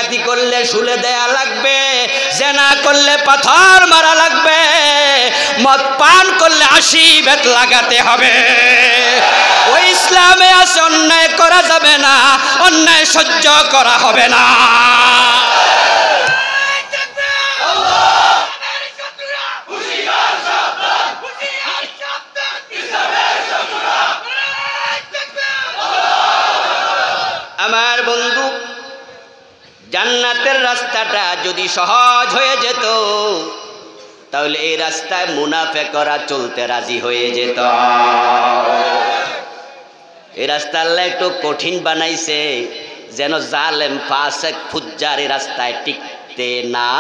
ডাকাতি করলে শুলে দেয়া লাগবে, জেনা করলে পাথর মারা লাগবে, মদ পান করলে 80 বেত লাগাতে হবে। ওই ইসলামে আছে অন্যায় করা যাবে না, অন্যায় সহ্য করা হবে না। আমার বন্ধু, জান্নাতের রাস্তাটা যদি সহজ হয়ে যেত তাহলে এই রাস্তায় মুনাফিকরা চলতে রাজি হয়ে যেত। এই রাস্তা আল্লাহ একটু কঠিন বানাইছে যেন জালেম ফাসেক ফুজ্জার এই রাস্তায় টিকতে না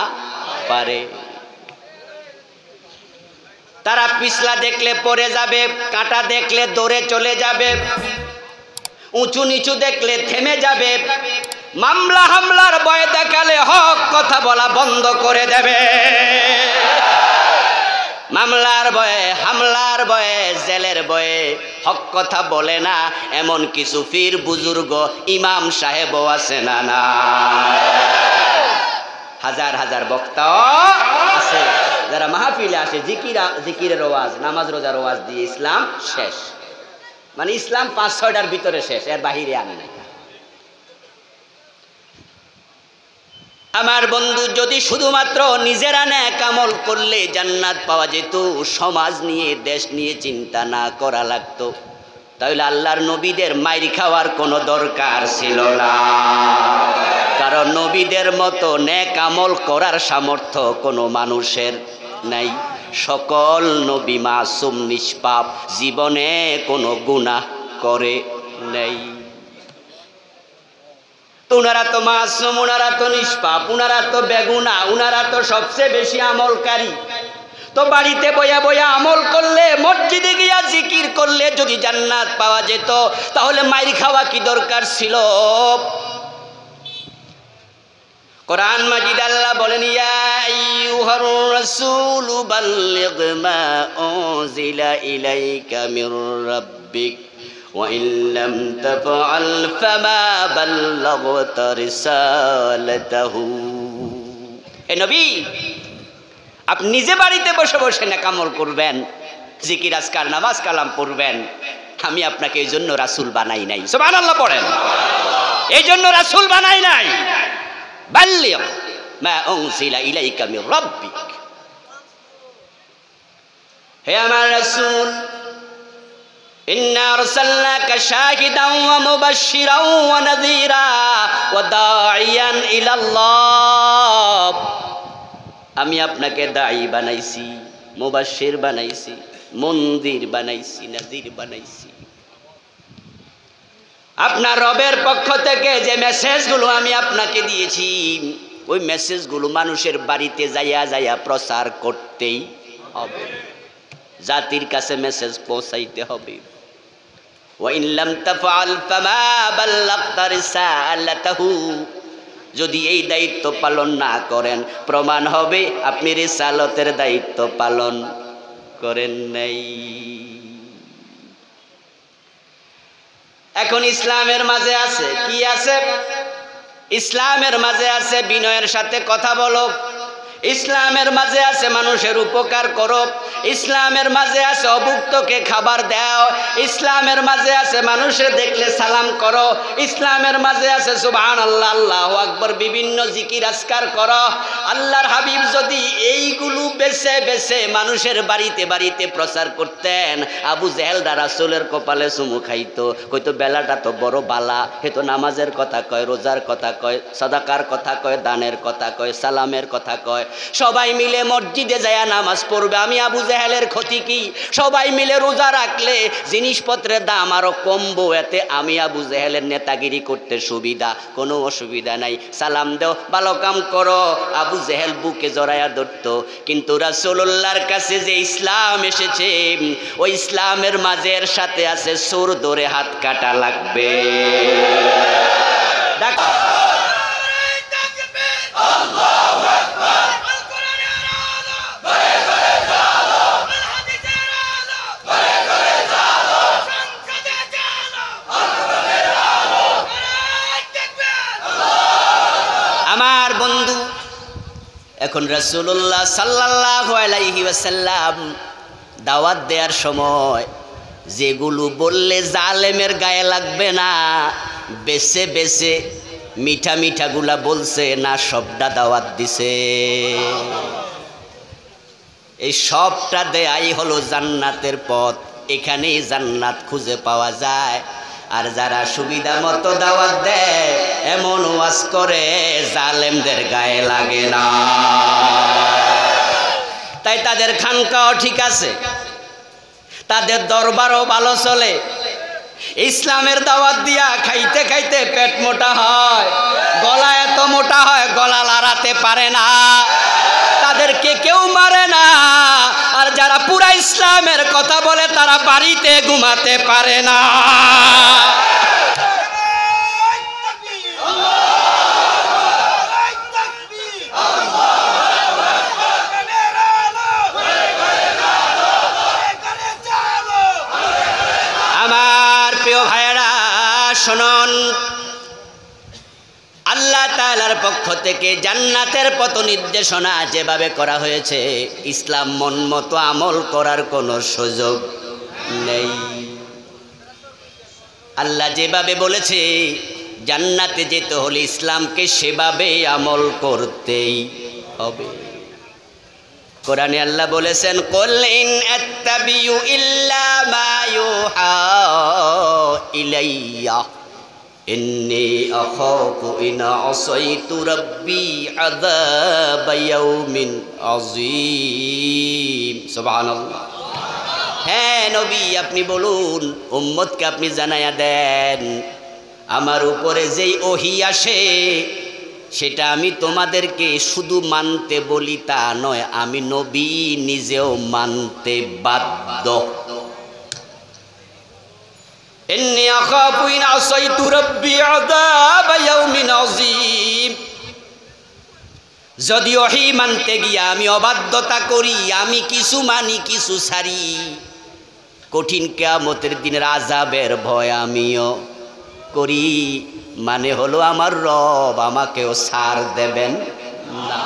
পারে। তারা পিছলা দেখলে পড়ে যাবে, কাঁটা দেখলে দৌড়ে চলে যাবে, উঁচু নিচু দেখলে থেমে যাবে, মামলা হামলার ভয় দেখালে হক কথা বলা বন্ধ করে দেবে। মামলার ভয়ে, হামলার ভয়ে, জেলের ভয়ে হক কথা বলে না এমন কিছু পীর বুজুর্গ ইমাম সাহেবও আছে না? না, হাজার হাজার বক্তাও আছে যারা মাহফিলে আসে জিকিরের ওয়াজ, নামাজ রোজার ওয়াজ দিয়ে ইসলাম শেষ, মানে ইসলাম 5-6টার ভিতরে শেষ, এর বাহিরে আনে নাই। আমার বন্ধু, যদি শুধুমাত্র নিজেরা নেক আমল করলে জান্নাত পাওয়া যেত, সমাজ নিয়ে দেশ নিয়ে চিন্তা না করা লাগতো, তাহলে আল্লাহর নবীদের মাইর খাওয়ার কোনো দরকার ছিল না। কারণ নবীদের মতো নেক আমল করার সামর্থ্য কোনো মানুষের নাই। সকল নবী মাসুম নিষ্পাপ, জীবনে কোনো গুনাহ করে নাই। উনারা তো মাসুম, উনারা তো নিষ্পাপ, উনারা তো বেগুনা, উনারা তো সবচেয়ে বেশি আমলকারী। তো বাড়িতে বয়া বয়া আমল করলে, মসজিদে গিয়া জিকির করলে যদি জান্নাত পাওয়া যেত তাহলে মাইর খাওয়া কি দরকার ছিল? কোরআন মাজিদ আল্লাহ বলেন, ইয়া আইয়ুহার রাসূলু বাল্লিগ মা উনজিলা ইলাইকা মির রাব্বিক ওয়া ইন লাম তাফআল ফামা বাল্লাগতা রিসালাতাহু। হে নবী, আপনি নিজে বাড়িতে বসে বসে নেক আমল করবেন, জিকির আজকার নামাজ কালাম পড়বেন, আমি আপনাকে এই জন্য রাসূল বানাই নাই। সুবহানাল্লাহ পড়েন। এই জন্য রাসূল বানাই নাই। বাল্লিগ মা উনজিলা ইলাইকা মির রাব্বিক। হে আমার রাসূল, ইন্না আরসালনাকা শাহিদান ওয়া মুবাশশিরান ওয়া নাযীরা ওয়া দাঈয়ান ইলাল্লাহ। আমি আপনাকে দাঈ বানাইছি, মুবাশশির বানাইছি, মুনযির বানাইছি, নাযীর বানাইছি। আপনার রবের পক্ষ থেকে যে মেসেজগুলো আমি আপনাকে দিয়েছি, ওই মেসেজগুলো মানুষের বাড়িতে যাইয়া যাইয়া প্রচার করতেই হবে, জাতির কাছে মেসেজ পৌঁছাইতে হবে। ওয়া ইন লাম তাফআল ফামা বাল্লাগতা রিসালাতাহু। যদি এই দায়িত্ব পালন না করেন, প্রমাণ হবে আপনি রিসালতের দায়িত্ব পালন করেন নাই। এখন ইসলামের মাঝে আছে কি? আছে ইসলামের মাঝে আছে বিনয়ের সাথে কথা বলো, ইসলামের মাঝে আছে মানুষের উপকার করো, ইসলামের মাঝে আছে অভুক্তকে খাবার দাও, ইসলামের মাঝে আছে মানুষের দেখলে সালাম করো, ইসলামের মাঝে আছে সুবহানাল্লাহ, আল্লাহু আকবার, বিভিন্ন জিকির আজকার করো। আল্লাহর হাবিব যদি এইগুলো বেছে বেছে মানুষের বাড়িতে বাড়িতে প্রচার করতেন, আবু জেহেলরা রাসূলের কপালে চুমু খাইতো, কইতো বেলাটা তো বড় বালা, হে তো নামাজের কথা কয়, রোজার কথা কয়, সাদাকার কথা কয়, দানের কথা কয়, সালামের কথা কয়। সবাই মিলে মসজিদে যায় নামাজ পড়বে, আমি আবু জেহেলের ক্ষতি কি? সবাই মিলে রোজা রাখলে জিনিসপত্রের দাম আরো কমবো, এতে আমি আবু জেহেলের নেতাগিরি করতে সুবিধা, কোনো অসুবিধা নাই। সালাম দেও, ভালো কাম করো। আবু জেহেল বুকে জড়ায়া ধরত। কিন্তু রাসূলুল্লাহর কাছে যে ইসলাম এসেছে, ওই ইসলামের মাঝের সাথে আছে সুর ধরে হাত কাটা লাগবে। আমার বন্ধু, এখন রাসূলুল্লাহ সাল্লাল্লাহু আলাইহি ওয়াসাল্লাম দাওয়াত দেওয়ার সময় যেগুলো বললে জালেমের গায়ে লাগবে না, বেছে বেছে মিঠা মিঠাগুলা বলছে না, সবটা দাওয়াত দিছে। এই সবটা দেয়াই হলো জান্নাতের পথ, এখানেই জান্নাত খুঁজে পাওয়া যায়। আর যারা সুবিধা মতো দাওয়াত দেয়, এমন ওয়াজ করে জালেমদের গায়ে লাগে না। তাই তাদের খানকাও ঠিক আছে, তাদের দরবারও ভালো চলে। ইসলামের দাওয়াত দিয়া খাইতে খাইতে পেট মোটা হয়, গলা এত মোটা হয় গলা লড়াতে পারে না, তাদেরকে কেউ মারে না। আর যারা পুরা ইসলামের কথা বলে তারা বাড়িতে ঘুমাতে পারে না। আমার প্রিয় ভাইয়েরা শুনুন, আল্লাহ তাআলার পক্ষ থেকে জান্নাতের পথ নির্দেশনা যেভাবে করা হয়েছে, ইসলাম মন মতো আমল করার কোনো সুযোগ নেই। আল্লাহ যেভাবে বলেছে জান্নাতে যেতে হলে ইসলামকে সেভাবে আমল করতেই হবে। কোরআনে আল্লাহ বলেছেন, কুল ইন আত্তাবিউ ইল্লা মা ইউহা ইলাইয়া ইন্নী আখাফু ইন আসাইতু রাব্বি আযাব ইয়াউমিন আযীম। সুবহানাল্লাহ। হ্যাঁ নবী, আপনি বলুন, উম্মতকে আপনি জানায়া দেন, আমার উপরে যেই ওহী আসে সেটা আমি তোমাদেরকে শুধু মানতে বলি তা নয়, আমি নবী নিজেও মানতে বাধ্য। ইন্নী আখাফু ইন আসাইতু রাব্বি আযাব ইয়াউমিন আযীম। যদি ওহী মানতে গিয়া আমি অবাধ্যতা করি, আমি কিছু মানি কিছু ছাড়ি, কঠিন কিয়ামতের দিনের আযাবের ভয় আমিও করি, মানে হলো আমার রব আমাকেও ছাড় দেবেন না।